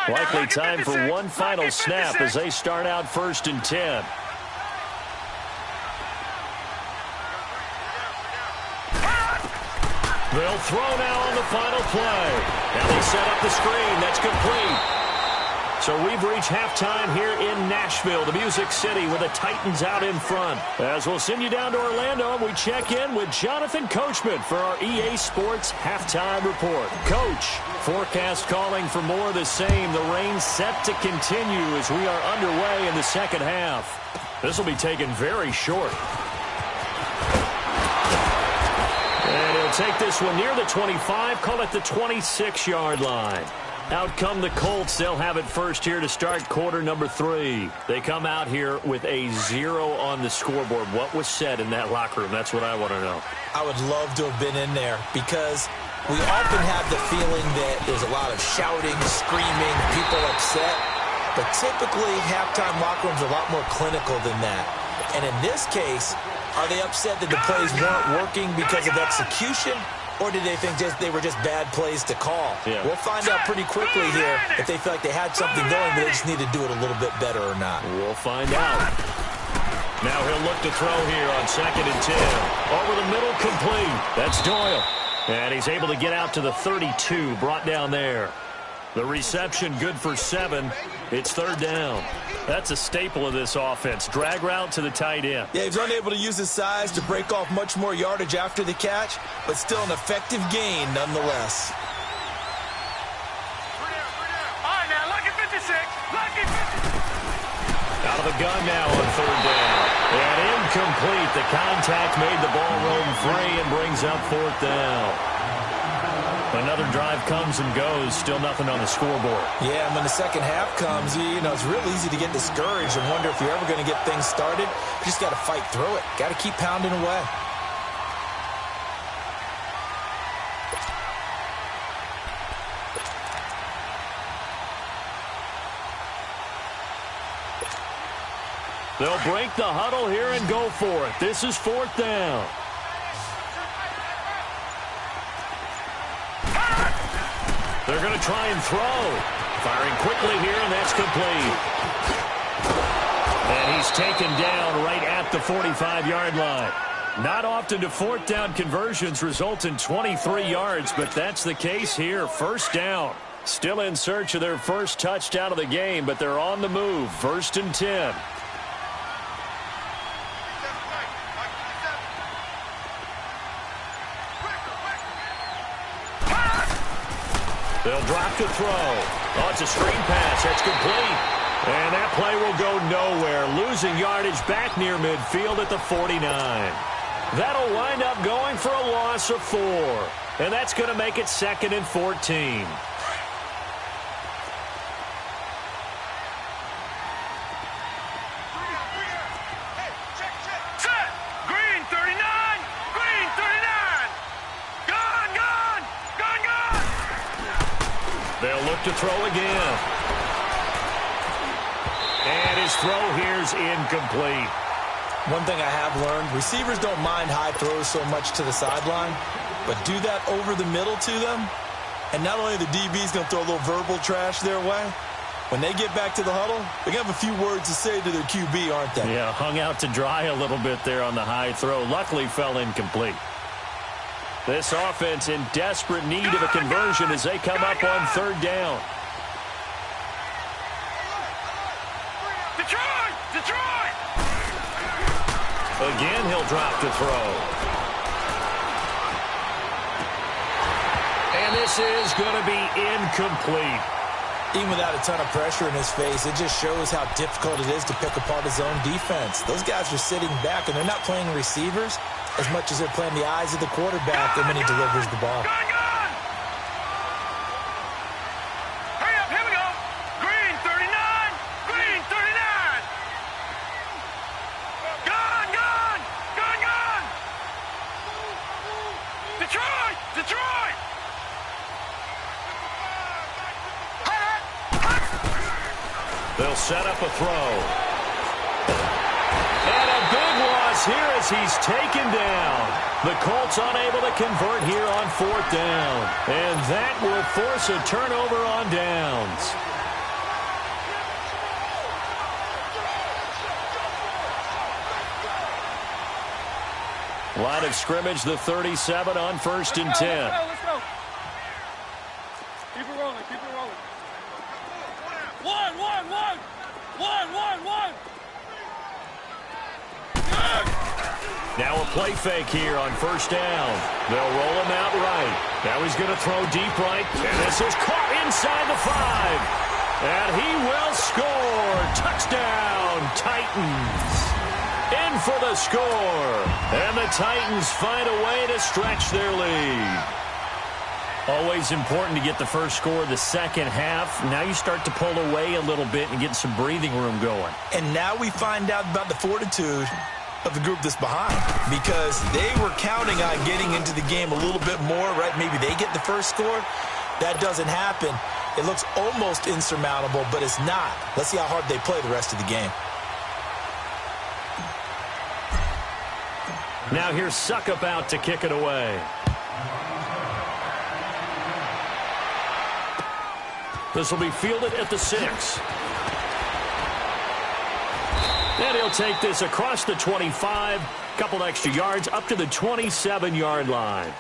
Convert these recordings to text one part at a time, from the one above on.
Likely time for one final snap as they start out 1st and 10. They'll throw now on the final play. Now they set up the screen. That's complete. So we've reached halftime here in Nashville, the Music City, with the Titans out in front. As we'll send you down to Orlando, and we check in with Jonathan Coachman for our EA Sports Halftime Report. Coach, forecast calling for more of the same. The rain set to continue as we are underway in the second half. This will be taken very short. And he'll take this one near the 25, call it the 26-yard line. Out come the Colts. They'll have it first here to start quarter number 3. They come out here with a 0 on the scoreboard. What was said in that locker room? That's what I want to know. I would love to have been in there because we often have the feeling that there's a lot of shouting, screaming, people upset. But typically, halftime locker rooms are a lot more clinical than that. And in this case, are they upset that the plays weren't working because of execution? Or did they think they were just bad plays to call? Yeah. We'll find out pretty quickly here if they feel like they had something going, but they just need to do it a little bit better or not. We'll find out. Now he'll look to throw here on 2nd and 10. Over the middle, complete. That's Doyle. And he's able to get out to the 32, brought down there. The reception good for 7. It's 3rd down. That's a staple of this offense. Drag route to the tight end. Yeah, he was unable to use his size to break off much more yardage after the catch, but still an effective gain nonetheless. All right, now, look at 56. Look at 56. Out of the gun now on 3rd down. And incomplete. The contact made the ball roam free and brings up 4th down. Another drive comes and goes. Still nothing on the scoreboard. Yeah, and when the second half comes, it's real easy to get discouraged and wonder if you're ever going to get things started. You just got to fight through it. Got to keep pounding away. They'll break the huddle here and go for it. This is 4th down. They're going to try and throw. Firing quickly here, and that's complete. And he's taken down right at the 45-yard line. Not often do 4th down conversions result in 23 yards, but that's the case here. 1st down. Still in search of their first touchdown of the game, but they're on the move. 1st and 10. They'll drop to throw. Oh, it's a screen pass. That's complete. And that play will go nowhere. Losing yardage back near midfield at the 49. That'll wind up going for a loss of 4. And that's going to make it 2nd and 14. They'll look to throw again. And his throw here's incomplete. One thing I have learned, receivers don't mind high throws so much to the sideline, but do that over the middle to them, and not only the DB's going to throw a little verbal trash their way, when they get back to the huddle, they're going to have a few words to say to their QB, aren't they? Yeah, hung out to dry a little bit there on the high throw. Luckily fell incomplete. This offense in desperate need of a conversion as they come up on 3rd down. Detroit! Again, he'll drop to throw. And this is going to be incomplete. Even without a ton of pressure in his face, it just shows how difficult it is to pick apart his own defense. Those guys are sitting back, and they're not playing receivers as much as they're playing the eyes of the quarterback when he delivers the ball. Hurry up, here we go. Green 39, green 39. Gone. Detroit. They'll set up a throw. And a big loss here as he's taken down. The Colts unable to convert here on 4th down. And that will force a turnover on downs. Line of scrimmage, the 37 on 1st and 10. Let's go. Keep it rolling. Keep it rolling. One. Now a play fake here on 1st down. They'll roll him out right. Now he's going to throw deep right. And this is caught inside the 5. And he will score. Touchdown, Titans. In for the score. And the Titans find a way to stretch their lead. Always important to get the first score of the second half. Now you start to pull away a little bit and get some breathing room going. And now we find out about the fortitude of the group that's behind, because they were counting on getting into the game a little bit more, right? Maybe they get the first score. That doesn't happen. It looks almost insurmountable, but it's not. Let's see how hard they play the rest of the game. Now here's Suckup out to kick it away. This will be fielded at the 6. And he'll take this across the 25, couple extra yards up to the 27-yard line.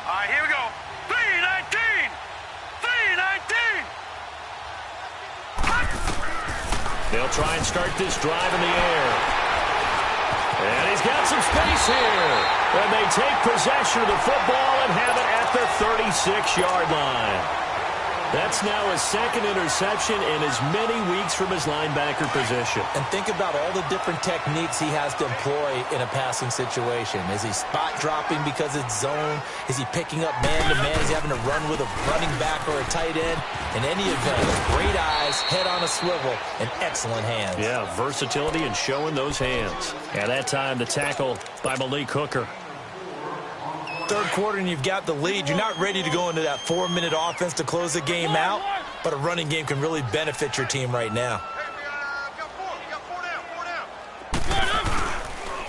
All right, here we go. 319. They'll try and start this drive in the air. And he's got some space here. And they take possession of the football and have it at the 36-yard line. That's now his second interception in as many weeks from his linebacker position. And think about all the different techniques he has to employ in a passing situation. Is he spot dropping because it's zone? Is he picking up man-to-man? Is he having to run with a running back or a tight end? In any event, great eyes, head on a swivel, and excellent hands. Yeah, versatility and showing those hands. At that time, the tackle by Malik Hooker. Third quarter and you've got the lead. You're not ready to go into that 4-minute offense to close the game out, but a running game can really benefit your team right now.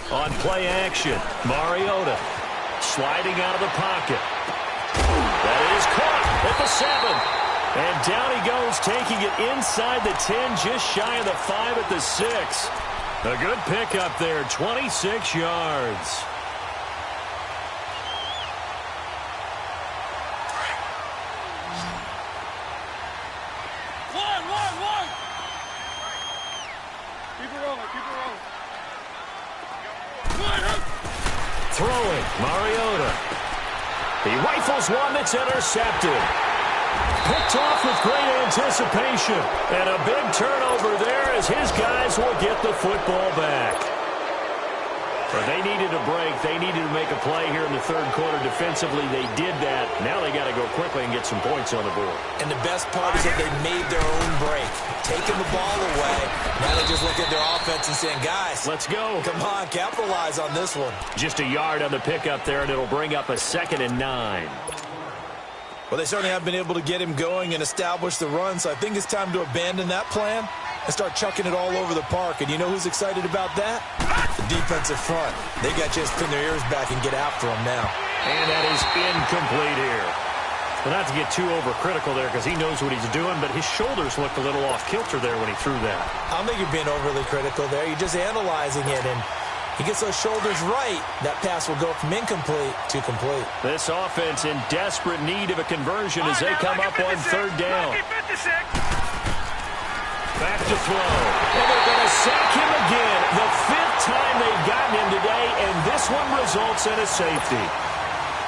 On play action, Mariota sliding out of the pocket. That is caught at the 7. And down he goes, taking it inside the 10, just shy of the 5 at the 6. A good pickup there, 26 yards. Throwing, Mariota. He rifles one that's intercepted. Picked off with great anticipation. And a big turnover there as his guys will get the football back. But they needed a break. They needed to make a play here in the third quarter defensively. They did that. Now they got to go quickly and get some points on the board. And the best part is that they made their own break. Taking the ball away. Now they just look at their offense and saying, guys, let's go. Come on, capitalize on this one. Just a yard on the pickup there, and it'll bring up a 2nd and 9. Well, they certainly have been able to get him going and establish the run, so I think it's time to abandon that plan and start chucking it all over the park. And you know who's excited about that? The defensive front. They got just pin their ears back and get after him now. And that is incomplete here. Well, not to get too overcritical there because he knows what he's doing, but his shoulders looked a little off kilter there when he threw that. I don't think you're being overly critical there. You're just analyzing it, and he gets those shoulders right, that pass will go from incomplete to complete. This offense in desperate need of a conversion as they come up on 3rd down. Back to throw. And they're going to sack him again. The 5th time they've gotten him today, and this one results in a safety.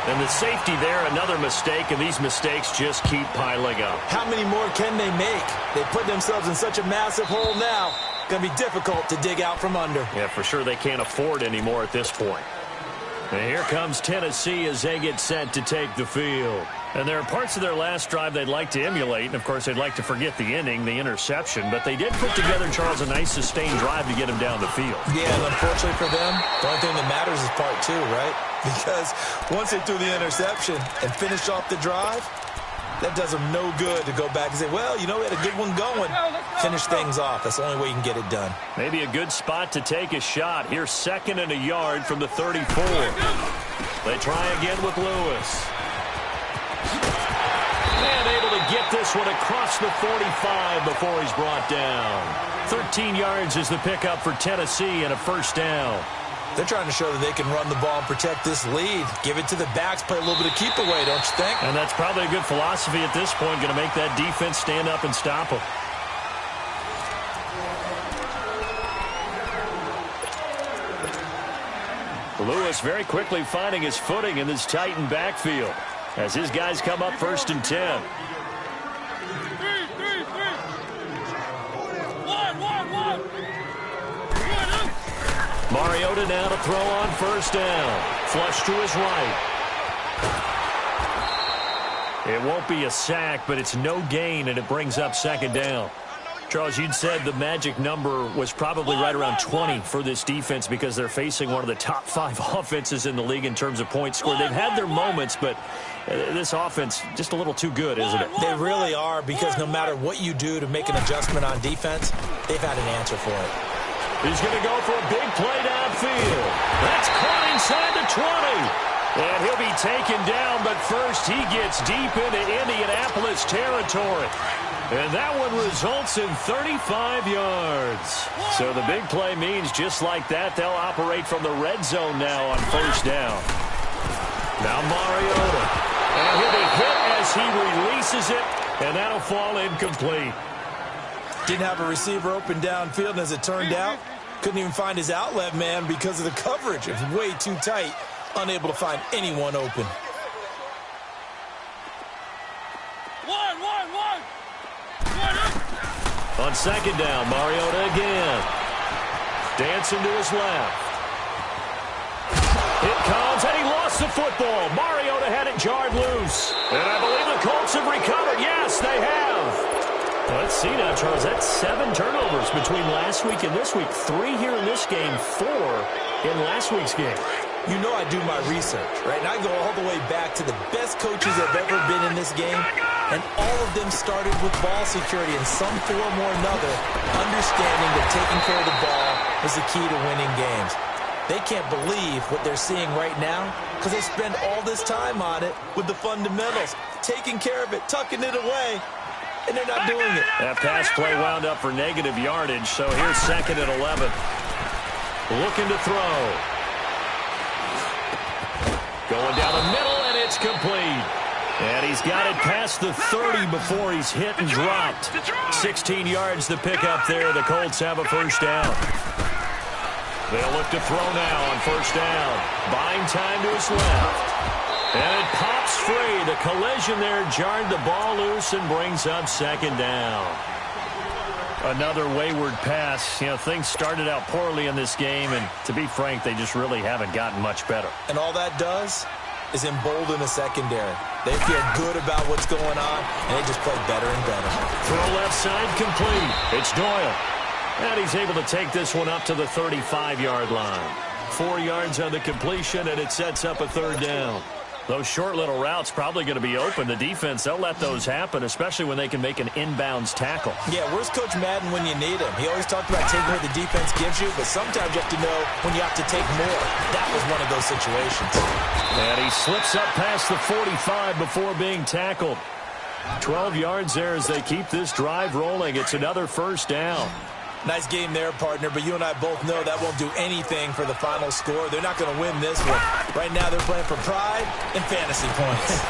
And the safety there, another mistake, and these mistakes just keep piling up. How many more can they make? They put themselves in such a massive hole now. Going to be difficult to dig out from under. Yeah, for sure they can't afford anymore at this point. And here comes Tennessee as they get set to take the field. And there are parts of their last drive they'd like to emulate, and of course they'd like to forget the inning, the interception, but they did put together, Charles, a nice sustained drive to get him down the field. Yeah, and unfortunately for them, the only thing that matters is part 2, right? Because once they threw the interception and finished off the drive, that does them no good to go back and say, well, you know, we had a good one going. Finish things off. That's the only way you can get it done. Maybe a good spot to take a shot. Here's 2nd and a yard from the 34. They try again with Lewis. And able to get this one across the 45 before he's brought down. 13 yards is the pickup for Tennessee and a first down. They're trying to show that they can run the ball and protect this lead. Give it to the backs, play a little bit of keep away, don't you think? And that's probably a good philosophy at this point, going to make that defense stand up and stop them. Lewis very quickly finding his footing in this Titan backfield as his guys come up 1st and 10. Mariota now to throw on 1st down. Flush to his right. It won't be a sack, but it's no gain, and it brings up 2nd down. Charles, you'd said the magic number was probably right around 20 for this defense because they're facing one of the top 5 offenses in the league in terms of points scored. They've had their moments, but this offense just a little too good, isn't it? They really are, because no matter what you do to make an adjustment on defense, they've had an answer for it. He's going to go for a big play downfield. That's caught inside the 20. And he'll be taken down, but first he gets deep into Indianapolis territory. And that one results in 35 yards. So the big play means just like that, they'll operate from the red zone now on 1st down. Now Mariota. And he'll be hit as he releases it, and that'll fall incomplete. Didn't have a receiver open downfield, and as it turned out, couldn't even find his outlet man because of the coverage. It was way too tight, unable to find anyone open. On 2nd down, Mariota again. Dancing to his left. It comes, and he lost the football. Mariota had it jarred loose. And I believe the Colts have recovered. Yes, they have. Let's see now, Charles. That's 7 turnovers between last week and this week. 3 here in this game, 4 in last week's game. You know I do my research, right? And I go all the way back to the best coaches that have ever been in this game, and all of them started with ball security in some form or another, understanding that taking care of the ball is the key to winning games. They can't believe what they're seeing right now because they spend all this time on it with the fundamentals, taking care of it, tucking it away, and they're not doing it. That pass play wound up for negative yardage, so here's 2nd and 11. Looking to throw. Going down the middle, and it's complete. And he's got it past the 30 before he's hit and dropped. 16 yards to pick up there. The Colts have a 1st down. They'll look to throw now on 1st down. Buying time to his left. And it pops free. The collision there jarred the ball loose and brings up 2nd down. Another wayward pass. You know, things started out poorly in this game, and to be frank, they just really haven't gotten much better. And all that does is embolden the secondary. They feel good about what's going on, and they just play better and better. Throw left side complete. It's Doyle. And he's able to take this one up to the 35-yard line. 4 yards on the completion, and it sets up a 3rd down. Those short little routes probably going to be open. The defense, they'll let those happen, especially when they can make an inbounds tackle. Yeah, where's Coach Madden when you need him? He always talked about taking what the defense gives you, but sometimes you have to know when you have to take more. That was one of those situations. And he slips up past the 45 before being tackled. 12 yards there as they keep this drive rolling. It's another 1st down. Nice game there, partner, but you and I both know that won't do anything for the final score. They're not going to win this one. Right now they're playing for pride and fantasy points.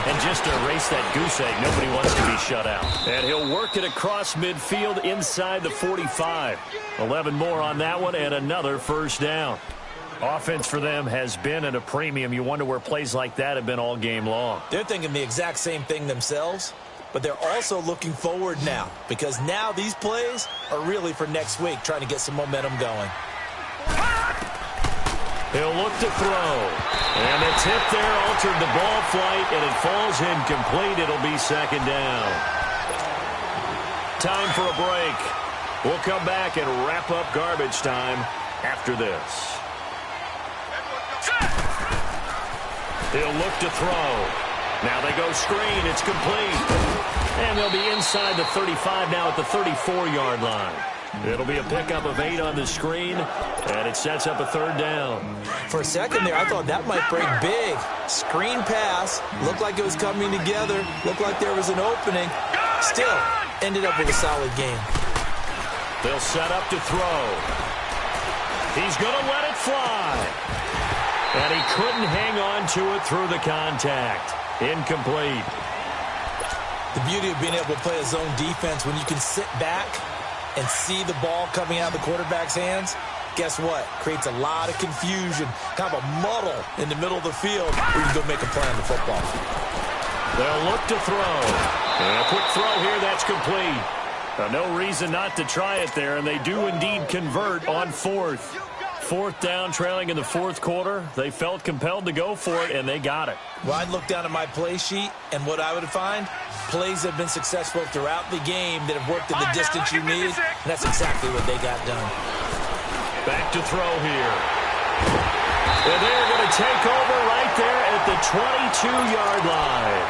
And just to erase that goose egg, nobody wants to be shut out. And he'll work it across midfield inside the 45. 11 more on that one and another 1st down. Offense for them has been at a premium. You wonder where plays like that have been all game long. They're thinking the exact same thing themselves. But they're also looking forward now, because now these plays are really for next week, trying to get some momentum going. He'll look to throw. And the tip there altered the ball flight, and it falls incomplete. It'll be 2nd down. Time for a break. We'll come back and wrap up garbage time after this. He'll look to throw. Now they go screen. It's complete. And they'll be inside the 35 now at the 34-yard line. It'll be a pickup of 8 on the screen, and it sets up a 3rd down. For a second there, I thought that might break big. Screen pass. Looked like it was coming together. Looked like there was an opening. Still, ended up with a solid game. They'll set up to throw. He's going to let it fly. And he couldn't hang on to it through the contact. Incomplete. The beauty of being able to play a zone defense when you can sit back and see the ball coming out of the quarterback's hands, guess what? Creates a lot of confusion, kind of a muddle in the middle of the field where you can go make a play on the football. They'll look to throw. And a quick throw here, that's complete. No reason not to try it there, and they do indeed convert on 4th. 4th down, trailing in the 4th quarter. They felt compelled to go for it, and they got it. Well, I'd look down at my play sheet, and what I would find, plays that have been successful throughout the game that have worked at the distance you need, and that's exactly what they got done. Back to throw here. And they're going to take over right there at the 22-yard line.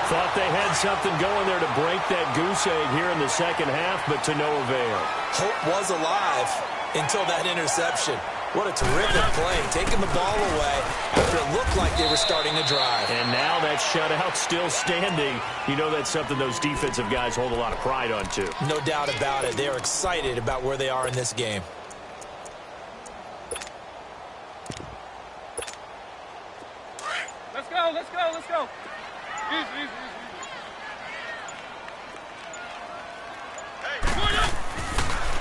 Thought they had something going there to break that goose egg here in the second half, but to no avail. Hope was alive until that interception. What a terrific play, taking the ball away after it looked like they were starting a drive. And now that shutout still standing. You know that's something those defensive guys hold a lot of pride on, too. No doubt about it. They are excited about where they are in this game. Let's go, let's go, let's go. Easy, easy, easy.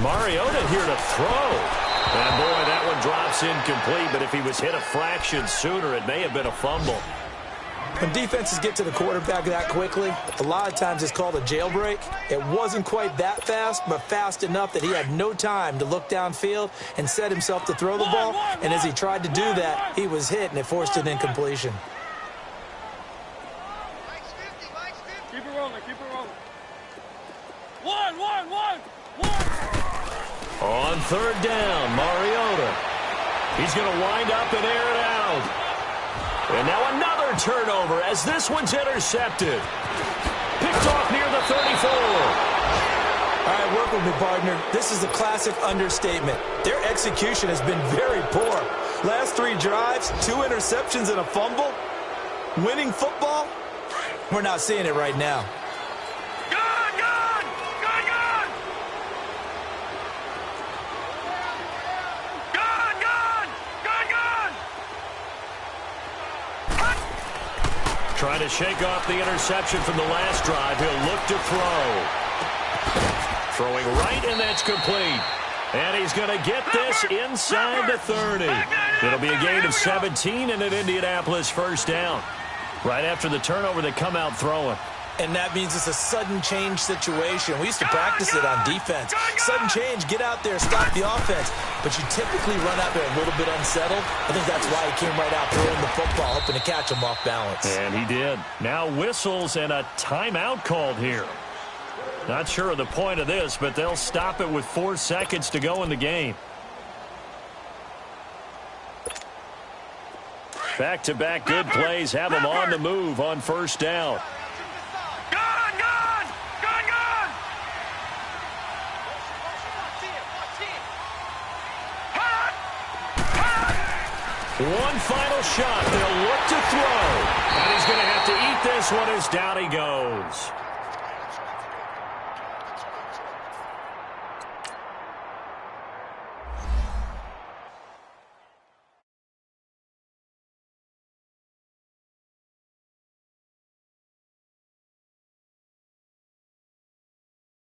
Mariota here to throw. And, boy, that one drops incomplete, but if he was hit a fraction sooner, it may have been a fumble. When defenses get to the quarterback that quickly, a lot of times it's called a jailbreak. It wasn't quite that fast, but fast enough that he had no time to look downfield and set himself to throw the ball. And as he tried to do that, he was hit, and it forced an incompletion. Keep it rolling, keep it rolling. One. On 3rd down, Mariota. He's going to wind up and air it out. And now another turnover as this one's intercepted. Picked off near the 34. All right, work with me, partner. This is a classic understatement. Their execution has been very poor. Last 3 drives, 2 interceptions and a fumble. Winning football? We're not seeing it right now. Trying to shake off the interception from the last drive. He'll look to throw. Throwing right, and that's complete. And he's going to get this inside the 30. It'll be a gain of 17 and an Indianapolis 1st down. Right after the turnover, they come out throwing. And that means it's a sudden change situation. We used to practice it on defense. Sudden change, get out there, stop the offense. But you typically run out there a little bit unsettled. I think that's why he came right out throwing the football, hoping to catch him off balance. And he did. Now whistles and a timeout called here. Not sure of the point of this, but they'll stop it with 4 seconds to go in the game. Back-to-back good plays have them on the move on 1st down. One final shot. They'll look to throw. And he's going to have to eat this one as down he goes.